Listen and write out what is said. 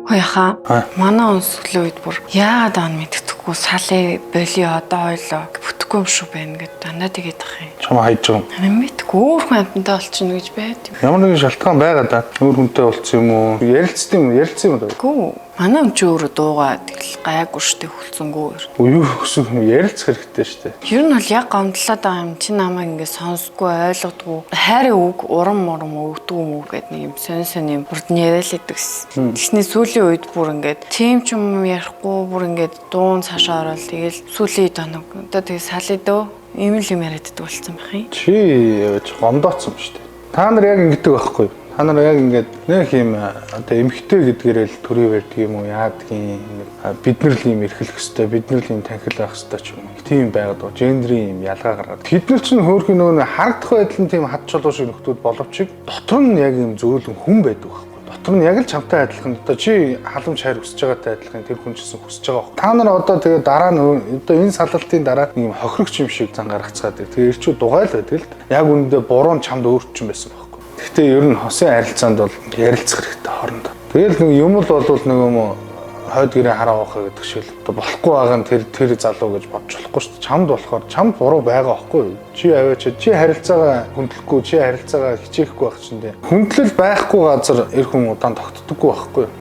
Хаяха манай өнсгөл үед бүр яагаад аа мэддэхгүй салын боли одоо ойлоо бүтэхгүй юм шүү байна гэдэг дандаа тэгээд ах юм. Чамаа хайж байгаа юм. Мэдгүй өөр хүн амтантай болчихно гэж байд юм. Ямар нэгэн шалтгаан байгаа да. Өөр хүнтэй болцсон юм уу? Ярилцсан юм да. Гүү. Манай өмч өөрөө дуугаа тэгэл гайгүй штэ хөлцөнгөө. Юу гэсэн юм ярилцах хэрэгтэй штэ. Ер нь бол яг гомдлоод байгаа юм. Чи намайг ингэ сонсгүй ойлгодгүй. Хайрын үг урам өгдөг юм уу гэдэг нэг юм сонь юм бүрд яриалдаг гэсэн. Тэгснэ сүүлийн үед бүр ингээд тийм ч юм ярихгүй бүр ингээд дуун цаашаа ороод тэгэл сүүлийн доног одоо тэгээ салъя дөө ийм л юм яриаддаг болсон байх юм. Чи явж гомдооцсон ба штэ. Та нар яг ингэдэг байхгүй юу? Та нар яг ингээд нэг юм одоо эмхтэй гэдгээрээ л төрөө барьдаг юм уу яадгийн бид нар л юм эрхлэх хэвээр бид нар л юм танхил байх хэвээр ч юм уу тийм байгаад байгаа гендрийн юм ялгаа гаргаад бид нар ч хөөрхөн нөгөө харагдах байдлын тийм хад чулуу шиг нөхдүүд боловч дотор нь яг юм зөөлөн хүн байдаг байхгүй дотор нь яг л чамтай адилхан одоо чи халамж хайр хүсэж байгаатай адилхан тэр хүн ч гэсэн хүсэж байгаа. Та нар одоо тэгээ дараа нь одоо энэ салалтын дараа нэг юм хохирогч юм шиг зан гаргацгаад тэгээ ирчүү дугайл байдаг л яг үүндээ буруу чамд өөрчлөн байсан баг. Гэхдээ ер нь хосын харилцаанд бол ярилцах хэрэгтэй хоорондоо. Тэгэл нэг юм л болвол нэг юм хойд гэрээ хараа авах гэдэг шиг л болохгүй байгаа нь тэр залуу гэж бодож болохгүй шүү дээ. Чамд болохоор чамд буруу байгаа байхгүй юу? Чи аваач чи харилцаагаа хөндлөхгүй чи харилцаагаа хичээхгүй байх чинь дээ. Хөндлөл байхгүй газар эр хүн удаан тогтдоггүй байхгүй юу?